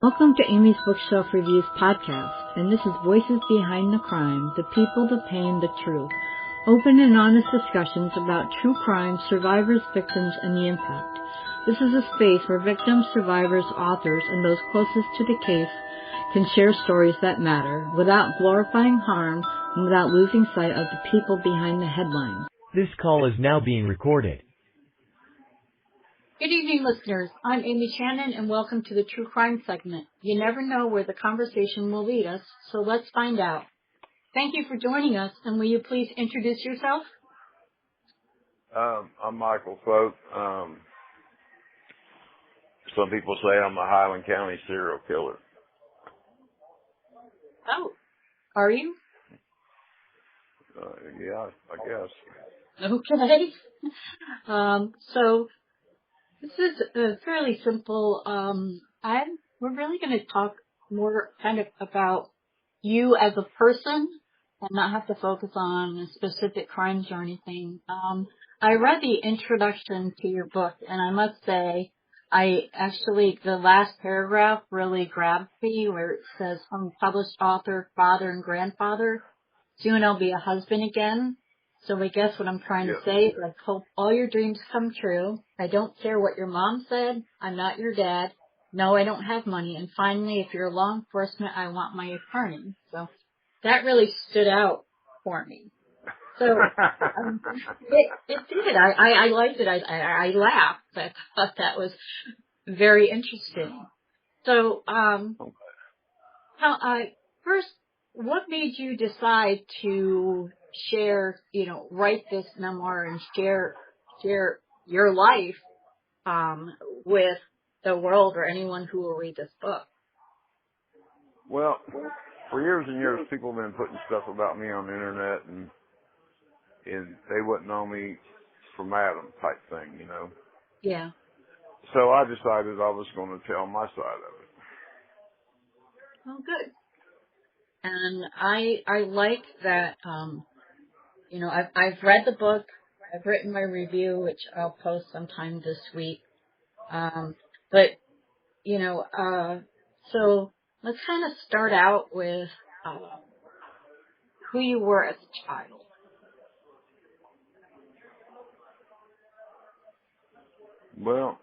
Welcome to Amy's Bookshelf Reviews podcast, and this is Voices Behind the Crime, the people, the pain, the truth. Open and honest discussions about true crime, survivors, victims, and the impact. This is a space where victims, survivors, authors, and those closest to the case can share stories that matter without glorifying harm and without losing sight of the people behind the headlines. This call is now being recorded. Good evening, listeners. I'm Amy Shannon, and welcome to the True Crime segment. You never know where the conversation will lead us, so let's find out. Thank you for joining us, and will you please introduce yourself? I'm Michael Fogt. Some people say I'm a Highland County serial killer. Oh, are you? Yeah, I guess. Okay. So this is fairly simple. We're really going to talk more kind of about you as a person and not have to focus on specific crimes or anything. I read the introduction to your book, and I must say, the last paragraph really grabbed me, where it says, from published author, father, and grandfather, soon I'll be a husband again. So I guess what I'm trying to say is I hope all your dreams come true. I don't care what your mom said. I'm not your dad. No, I don't have money. And finally, if you're law enforcement, I want my attorney. So that really stood out for me. So it did. I liked it. I laughed. I thought that was very interesting. So first, what made you decide to share, write this memoir and share your life with the world or anyone who will read this book? Well, for years and years, people have been putting stuff about me on the internet, and they wouldn't know me from Adam type thing, Yeah. So I decided I was going to tell my side of it. Oh, good. And I like that. I've read the book. I've written my review, which I'll post sometime this week. So let's kind of start out with who you were as a child. Well,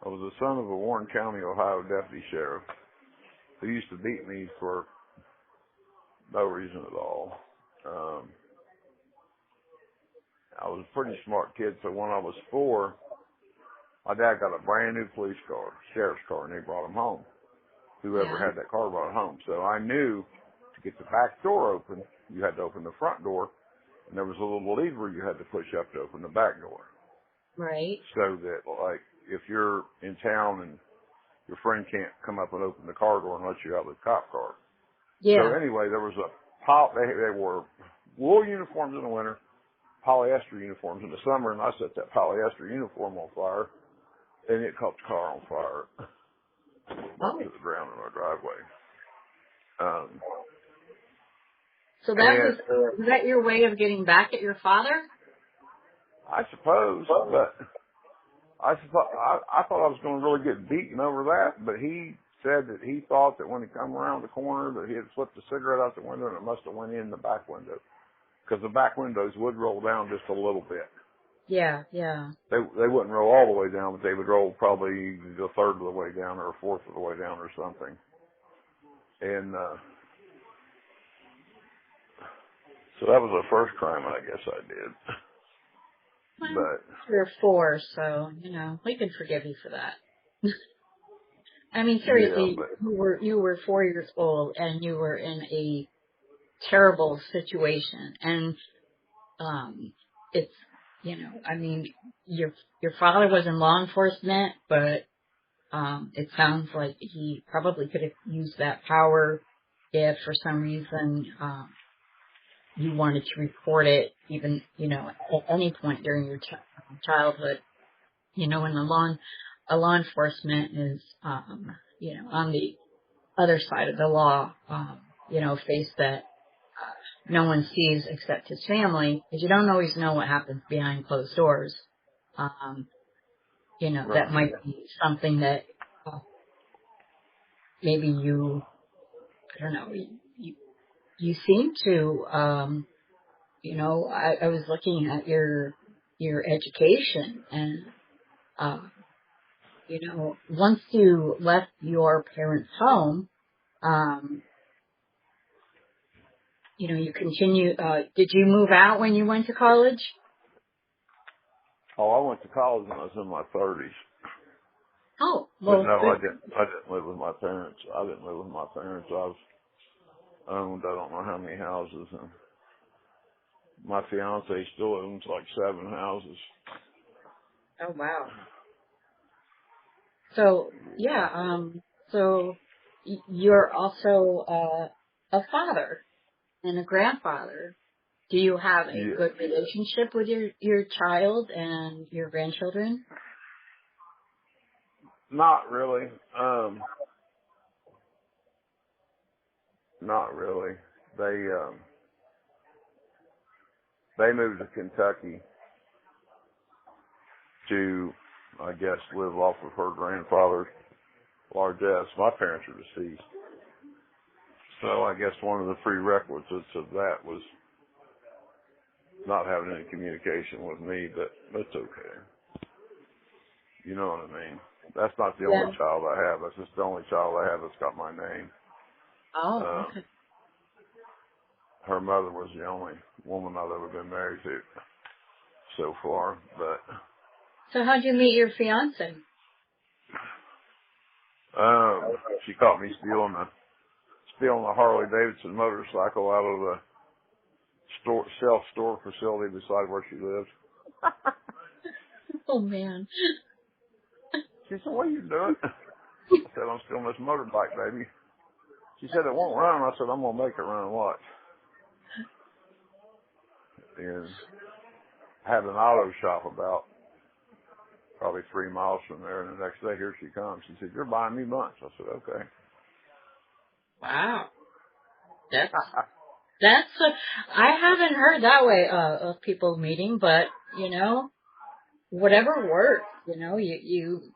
I was the son of a Warren County, Ohio deputy sheriff who used to beat me for no reason at all. I was a pretty smart kid, so when I was 4, my dad got a brand new police car, sheriff's car, and they brought him home. Whoever had that car brought it home. So I knew to get the back door open, you had to open the front door, and there was a little lever you had to push up to open the back door. Right. So that, like, if you're in town and your friend can't come up and open the car door and let you out of the cop car. Yeah. So anyway, there was they wore wool uniforms in the winter, polyester uniforms in the summer, and I set that polyester uniform on fire, and it caught the car on fire. Brought to the ground in our driveway. So was that your way of getting back at your father? I suppose, but I thought I was going to really get beaten over that, but he said that he thought that when he come around the corner that he had slipped a cigarette out the window and it must have went in the back window, because the back windows would roll down just a little bit. Yeah, yeah. They wouldn't roll all the way down, but they would roll probably a third of the way down or a fourth of the way down or something. And so that was the first crime I guess I did. Well, but you're 4, so we can forgive you for that. I mean, seriously, you were 4 years old and you were in a terrible situation, and it's your father was in law enforcement, but it sounds like he probably could have used that power if for some reason you wanted to report it, even at any point during your childhood. When a law enforcement is on the other side of the law, face that no one sees except his family, because you don't always know what happens behind closed doors. That might be something that maybe you, I don't know, you seem to, I was looking at your education and, once you left your parents' home, you continue, did you move out when you went to college? Oh, I went to college when I was in my 30s. Oh, But well, no, I good. didn't live with my parents. I didn't live with my parents. I've owned I don't know how many houses, and my fiance still owns like 7 houses. Oh, wow. So, yeah, so you're also, a father and a grandfather. Do you have a Yeah, good relationship with your child and your grandchildren? not really. Not really. They moved to Kentucky to, I guess, live off of her grandfather's largesse. My parents are deceased, so I guess one of the prerequisites of that was not having any communication with me. But that's okay. You know what I mean? That's not the Yeah. only child I have. That's just the only child I have that's got my name. Oh, okay. Her mother was the only woman I've ever been married to so far. But So how'd you meet your fiance? she caught me stealing a Harley Davidson motorcycle out of the self-store facility beside where she lived. Oh, man. She said, "What are you doing?" I said, "I'm stealing this motorbike, baby." She said, "It won't run." I said, "I'm gonna make it run and watch." And had an auto shop about probably 3 miles from there, and the next day here she comes. She said, "You're buying me lunch." I said, "Okay." Wow. I haven't heard that way, of people meeting, but, whatever works, you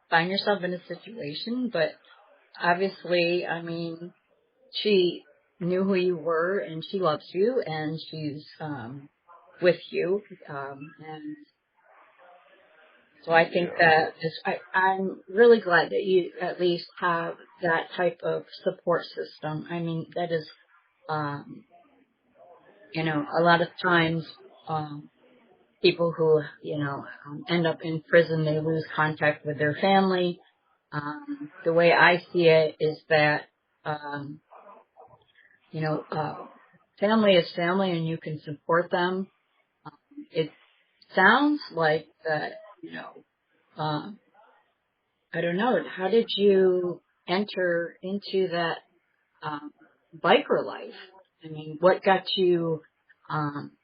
find yourself in a situation, but obviously, I mean, she knew who you were and she loves you and she's, with you, and so I think Yeah. that I'm really glad that you at least have that type of support system. I mean, that is, um, a lot of times, people who, end up in prison, they lose contact with their family. The way I see it is that, um, family is family and you can support them. It sounds like that, um, I don't know, how did you enter into that, biker life? I mean, what got you, um,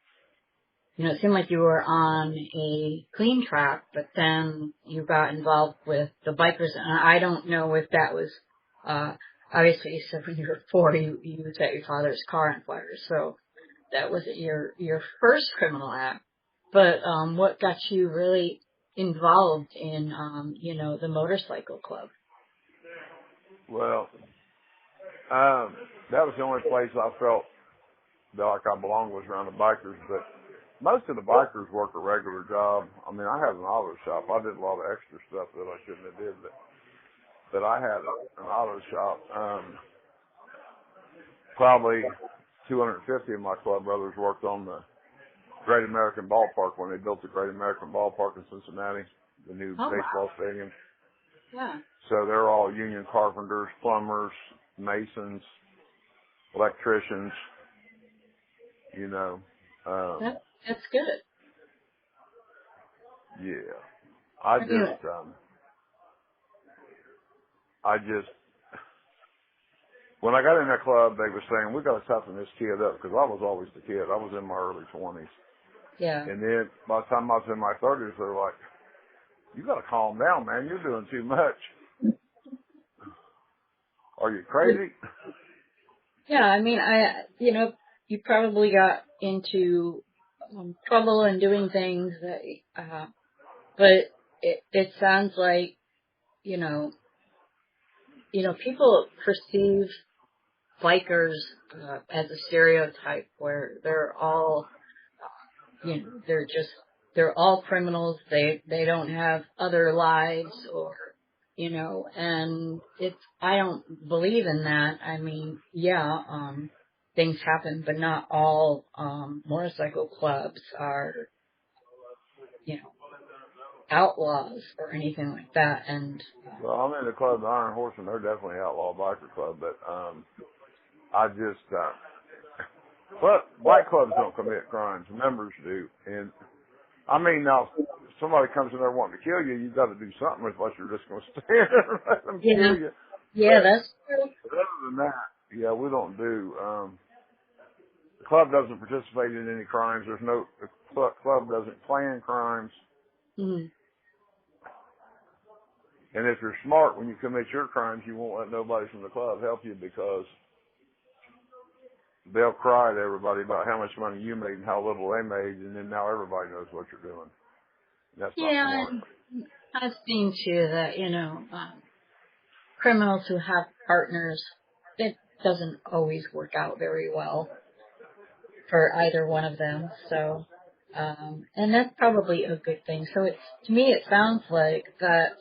it seemed like you were on a clean track, but then you got involved with the bikers, and I don't know if that was, obviously you said when you were 4, you set your father's car on fire, so that wasn't your first criminal act. But, what got you really involved in, the motorcycle club? Well, that was the only place I felt that like I belonged was around the bikers. But most of the bikers work a regular job. I mean, I had an auto shop. I did a lot of extra stuff that I shouldn't have did, but I had an auto shop. Probably 250 of my club brothers worked on the Great American Ballpark when they built the Great American Ballpark in Cincinnati, the new Oh, baseball wow. stadium. Yeah. So they're all union carpenters, plumbers, masons, electricians, you know. That's good. Yeah. Have you, I just, when I got in that club, they were saying, we got to toughen this kid up, because I was always the kid. I was in my early 20s. yeah. And then by the time I was in my 30s, they were like, you got to calm down, man. You're doing too much. Are you crazy? Yeah, I mean, you probably got into, trouble and doing things that, but it sounds like, you know, people perceive bikers as a stereotype where they're all, they're all criminals. They don't have other lives or, and I don't believe in that. I mean, things happen, but not all, motorcycle clubs are, outlaws or anything like that. And, well, I'm in the club, the Iron Horse, and they're definitely outlaw biker club, but, I just, bike clubs don't commit crimes. Members do. And, I mean, now, if somebody comes in there wanting to kill you, you've got to do something with what you're just going to stand there and let them kill you. Yeah, that's true. But other than that, yeah, we don't do, the club doesn't participate in any crimes. The club doesn't plan crimes. Mm-hmm. And if you're smart, when you commit your crimes, you won't let nobody from the club help you because they'll cry to everybody about how much money you made and how little they made, and then now everybody knows what you're doing. That's not smart. I've seen too that, criminals who have partners, it doesn't always work out very well for either one of them. So, and that's probably a good thing. So to me, it sounds like that,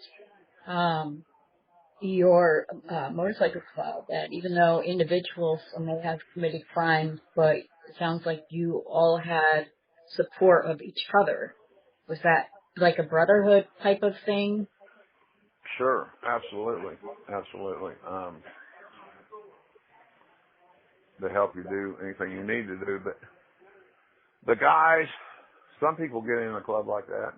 your motorcycle club, that even though individuals may have committed crimes, but it sounds like you all had support of each other. Was that like a brotherhood type of thing? Sure, absolutely. They help you do anything you need to do, but the guys, some people get in a club like that,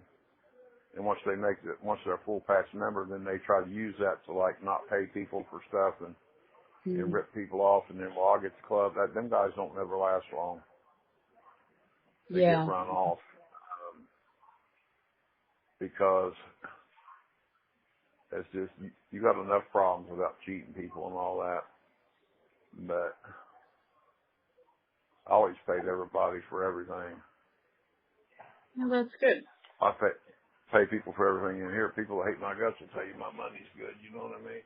and once they're a full patch member, then they try to use that to like not pay people for stuff and rip people off, and then I'll get the club. Them guys don't never last long. They get run off because it's just you got enough problems without cheating people and all that. But I always paid everybody for everything. Well, that's good. I pay people for everything in here. People that hate my guts will tell you my money's good. You know what I mean?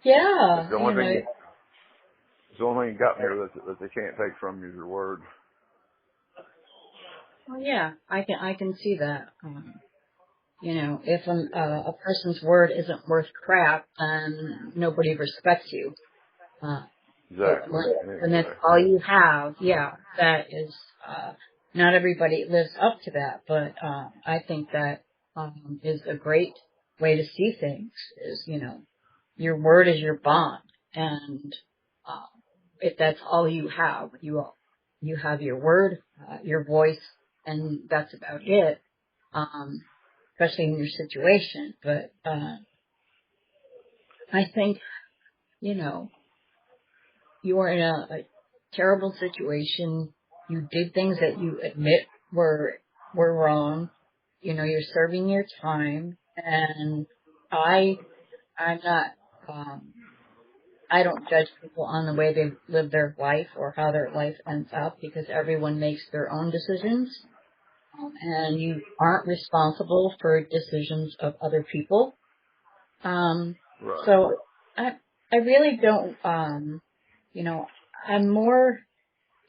Yeah. It's the only thing you got in here that they can't take from you is your word. Well, yeah, I can see that. If a person's word isn't worth crap, then nobody respects you. Exactly. When that's all you have, that is, not everybody lives up to that, but, I think that, is a great way to see things is, your word is your bond. And, if that's all you have, you have your word, your voice, and that's about it. Especially in your situation. But, I think, you are in a terrible situation. You did things that you admit were wrong. You're serving your time, and I'm not, I don't judge people on the way they live their life or how their life ends up, because everyone makes their own decisions, and you aren't responsible for decisions of other people. Right. So I really don't, I'm more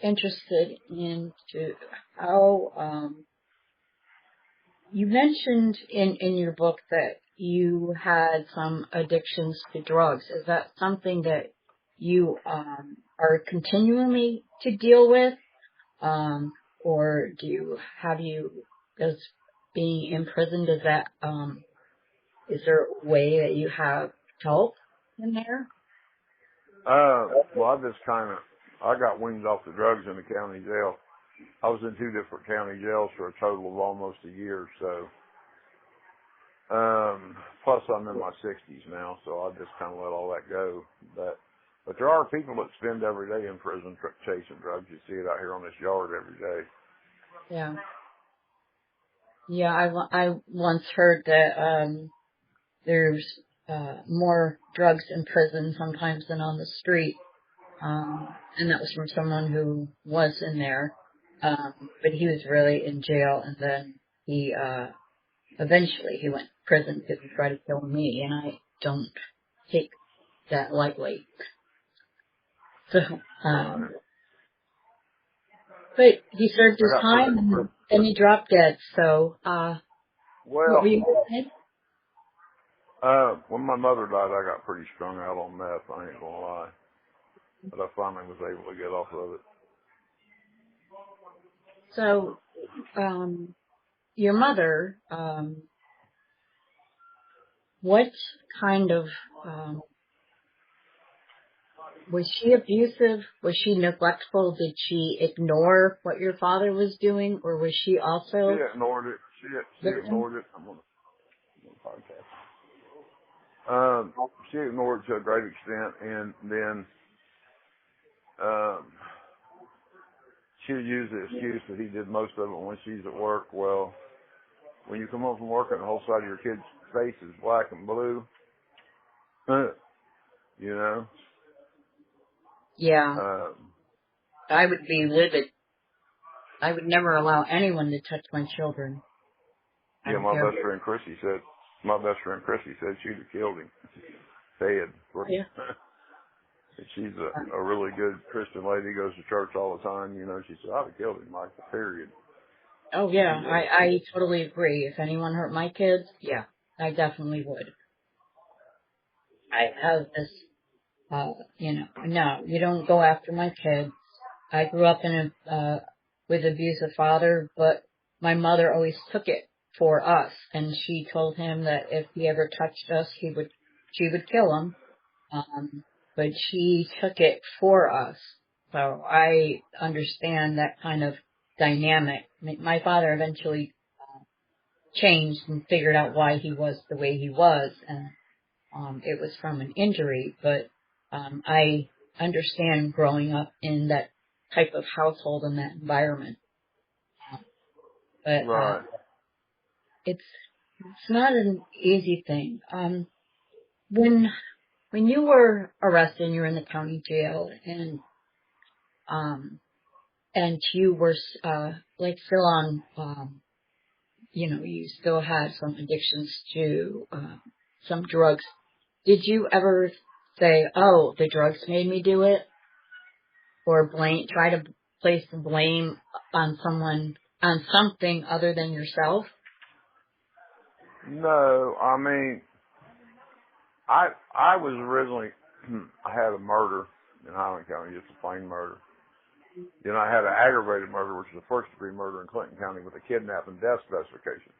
interested into how, you mentioned in your book that you had some addictions to drugs. Is that something that you, are continually to deal with? Or does being imprisoned, is there a way that you have help in there? Well, I got weaned off the drugs in the county jail. I was in 2 different county jails for a total of almost a year, so, plus I'm in my 60s now, so I just kind of let all that go. But there are people that spend every day in prison chasing drugs. You see it out here on this yard every day. Yeah. Yeah, I once heard that, there's, more drugs in prison sometimes than on the street. And that was from someone who was in there. But he was really in jail, and then he eventually he went to prison because he tried to kill me, and I don't take that lightly. So, Right. but he served I his got time and then he dropped dead. So, what were you going to say? When my mother died, I got pretty strung out on meth. I ain't gonna lie, but I finally was able to get off of it. So, your mother, what kind of, was she abusive? Was she neglectful? Did she ignore what your father was doing, or was she She also ignored it. She victim? ignored it. I'm on a podcast. She ignored it to a great extent, and then she would use the excuse that he did most of it when she's at work. Well, when you come home from work and the whole side of your kid's face is black and blue, you know. Yeah, I would be livid. I would never allow anyone to touch my children. I Yeah, don't care. my best friend Chrissy said she'd have killed him. Dead. Yeah. She's a really good Christian lady, goes to church all the time, you know. She said, I'd have killed him, like, period. Oh yeah, I totally agree. If anyone hurt my kids, yeah, I definitely would. I have this, no, you don't go after my kids. I grew up with abusive father, but my mother always took it for us, and she told him that if he ever touched us, she would kill him. But she took it for us. So I understand that kind of dynamic. My father eventually changed and figured out why he was the way he was, and it was from an injury, but I understand growing up in that type of household and that environment. But Right. it's not an easy thing. When you were arrested and you were in the county jail, and you were like still on, you still had some addictions to some drugs. Did you ever say, "Oh, the drugs made me do it," or try to place the blame on something other than yourself? No, I mean, I was originally, I had a murder in Highland County, just a plain murder. Then I had an aggravated murder, which is a first degree murder in Clinton County with a kidnap and death specification.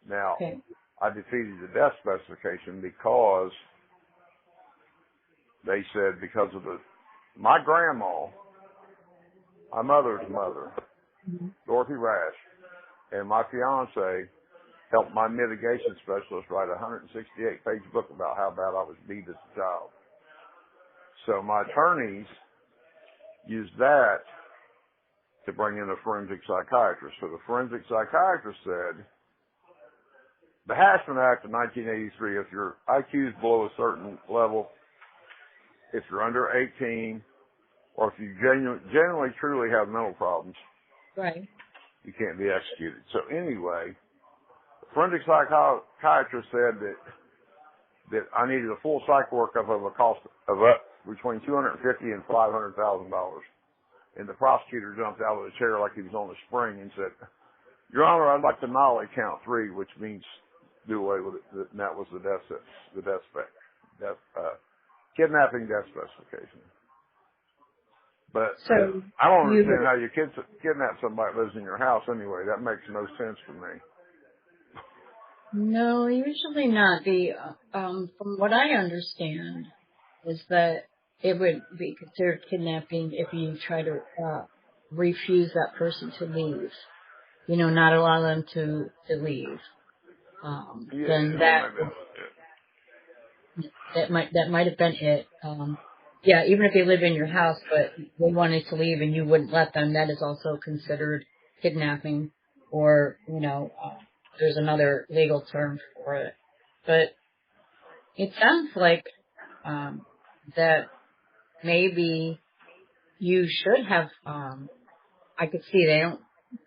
Now, Okay. I defeated the death specification because they said my grandma, my mother's mother, Dorothy Rash, and my fiance helped my mitigation specialist write a 168-page book about how bad I was beat as a child. So my attorneys used that to bring in a forensic psychiatrist. So the forensic psychiatrist said, the Hashman Act of 1983, if your IQ is below a certain level, if you're under 18, or if you genuinely truly have mental problems, Right. you can't be executed. So anyway, the forensic psychiatrist said that I needed a full psych workup of a cost of between $250,000 and $500,000. And the prosecutor jumped out of the chair like he was on a spring and said, Your Honor, I'd like to nolly count 3, which means do away with it. And that was the kidnapping death specification. But So I don't understand how you kidnap somebody that lives in your house anyway. That makes no sense to me. No, usually not. From what I understand, is that it would be considered kidnapping if you try to refuse that person to leave. Not allow them to leave. Then that might have been it. Yeah, even if they live in your house, but they wanted to leave and you wouldn't let them, that is also considered kidnapping, or there's another legal term for it. But it sounds like that maybe you should have. I could see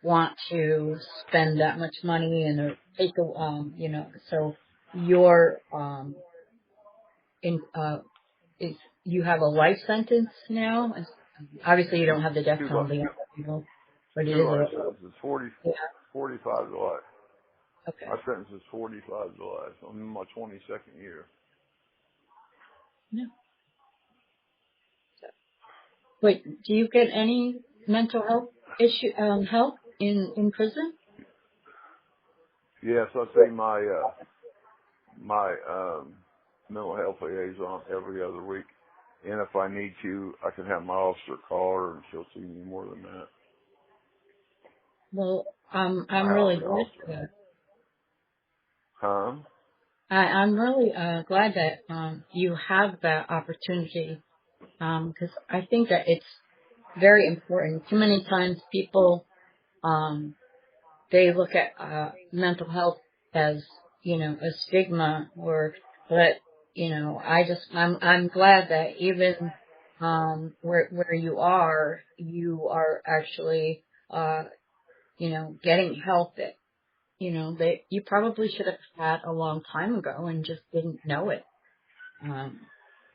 want to spend that much money and take a, so your, is, you have a life sentence now? Obviously you don't have the death Two life, penalty, but it two is life sentences, yeah, 45 to life. okay. My sentence is 45 to life. I'm in my 22nd year. Yeah. Wait, do you get any mental health help in prison? Yes, I see my mental health liaison every other week. And if I need to, I can have my officer call her and she'll see me more than that. Well, I I'm have really the glad officer. for that. Huh? I'm really glad that you have that opportunity because I think that it's very important. Too many times people um, they look at mental health as a stigma, but I'm glad that even where you are actually getting help that that you probably should have had a long time ago and just didn't know it.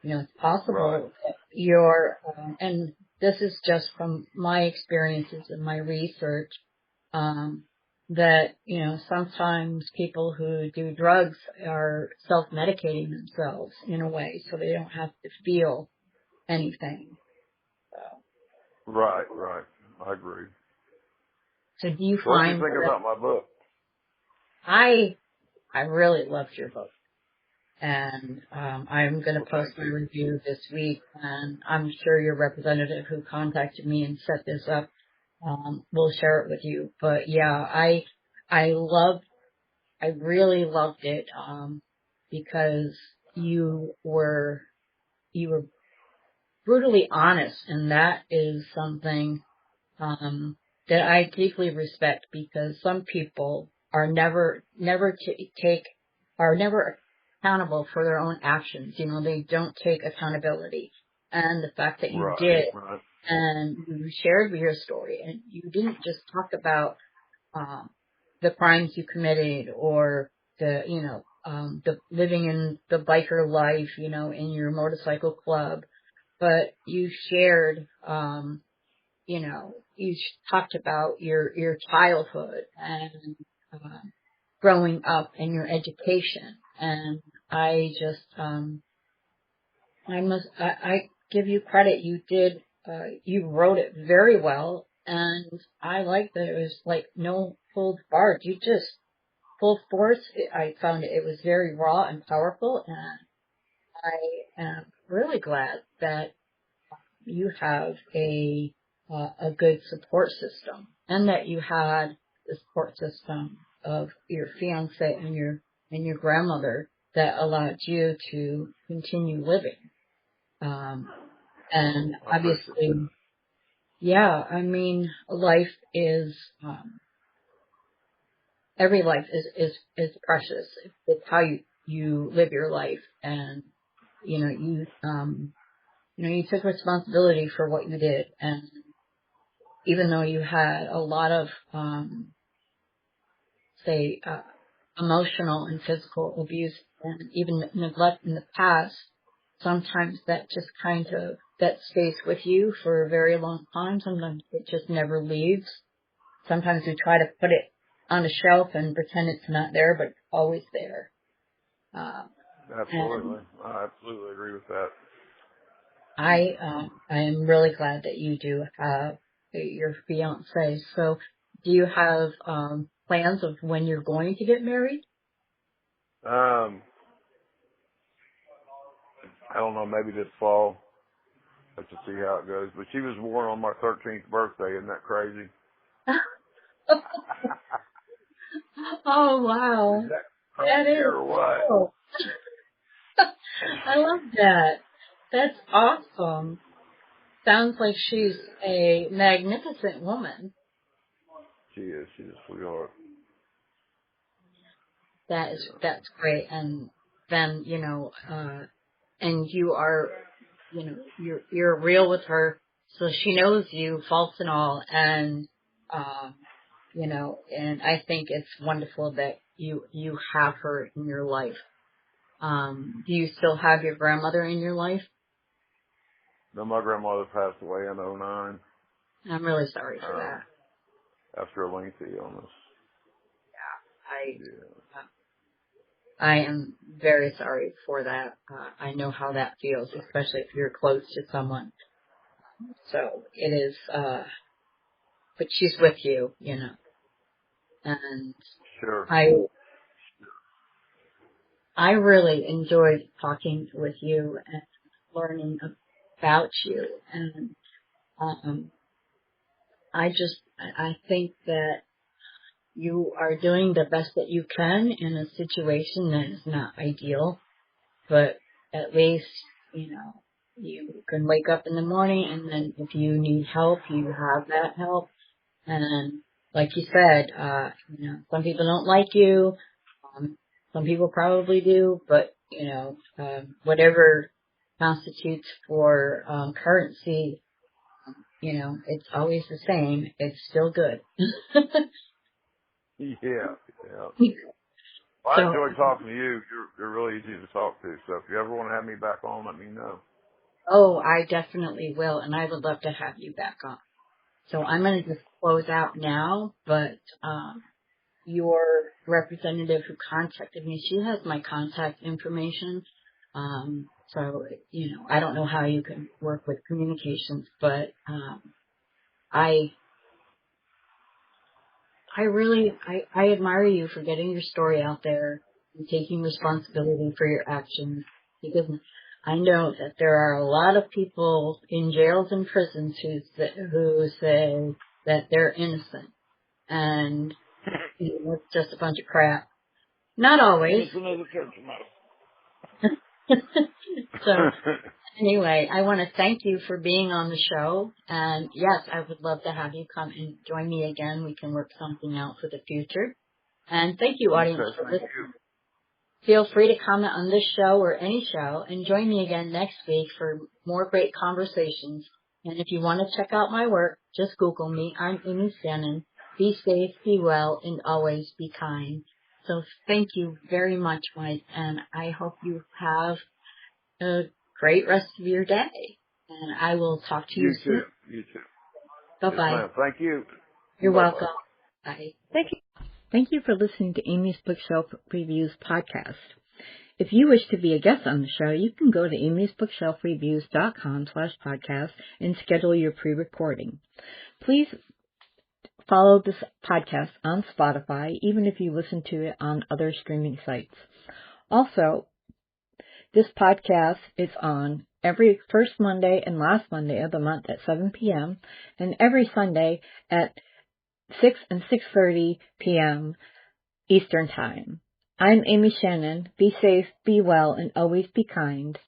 It's Right. possible that and this is just from my experiences and my research, um, that, sometimes people who do drugs are self-medicating themselves in a way so they don't have to feel anything. Right, right. I agree. So do you So what do you find think that about my book? I really loved your book. And I'm going to Well, post thank my you. review this week, and I'm sure your representative who contacted me and set this up will share it with you. But yeah, I loved, I really loved it because you were brutally honest, and that is something that I deeply respect because some people are never accountable for their own actions. They don't take accountability. And the fact that you Right, did right. and you shared your story and you didn't just talk about, the crimes you committed or the living in the biker life, in your motorcycle club, but you shared, you talked about your childhood and growing up and your education. And I just, I give you credit. You wrote it very well. And I like that it was like no holds barred. You just full force. I found it was very raw and powerful. And I am really glad that you have a good support system and that you had the support system of your fiance and your grandmother that allowed you to continue living. And I appreciate obviously, that. yeah, I mean, every life is precious. It's how you live your life and, you took responsibility for what you did. And even though you had a lot of, say, emotional and physical abuse and even neglect in the past, sometimes that just that stays with you for a very long time. Sometimes it just never leaves. Sometimes we try to put it on a shelf and pretend it's not there, but it's always there. And Absolutely. I absolutely agree with that. I am really glad that you do have your fiance. So, do you have plans of when you're going to get married? Um, I don't know, maybe this fall. Have to see how it goes. But she was born on my 13th birthday. Isn't that crazy? Oh Is wow, that that crazy is or what? cool. I love that. That's awesome. Sounds like she's Yeah, a magnificent woman. she is. She's a sweetheart. Yeah. That's great. And then, and you are, you're real with her. So she knows you, faults and all. And, and I think it's wonderful that you have her in your life. Do you still have your grandmother in your life? No, my grandmother passed away in '09. I'm really sorry for that. After a lengthy illness. I am very sorry for that. I know how that feels, especially if you're close to someone. So it is, but she's with you, and Sure. I really enjoyed talking with you and learning about you, and I think that you are doing the best that you can in a situation that is not ideal, but at least, you can wake up in the morning, and then if you need help, you have that help. And like you said, some people don't like you. Some people probably do, but, whatever constitutes for currency, it's always the same. It's still good. Yeah. Well, I enjoyed talking to you. You're really easy to talk to. So if you ever want to have me back on, let me know. Oh, I definitely will, and I would love to have you back on. So I'm going to just close out now, but your representative who contacted me, she has my contact information. So, I don't know how you can work with communications, but I admire you for getting your story out there and taking responsibility for your actions, because I know that there are a lot of people in jails and prisons who say that they're innocent, and it's just a bunch of crap. Not always. So anyway, I want to thank you for being on the show, and yes, I would love to have you come and join me again. We can work something out for the future. And thank you, audience, for listening. Feel free to comment on this show or any show, and join me again next week for more great conversations. And if you want to check out my work, just Google me. I'm Amy Shannon. Be safe, be well, and always be kind. So thank you very much, Mike, and I hope you have a great rest of your day. And I will talk to you soon. You too. Bye-bye. Yes, thank you. You're welcome. Bye. Thank you. Thank you for listening to Amy's Bookshelf Reviews podcast. If you wish to be a guest on the show, you can go to amysbookshelfreviews.com/podcast and schedule your pre-recording. Please follow this podcast on Spotify, even if you listen to it on other streaming sites. Also, this podcast is on every first Monday and last Monday of the month at 7 p.m. and every Sunday at 6 and 6:30 p.m. Eastern Time. I'm Amy Shannon. Be safe, be well, and always be kind.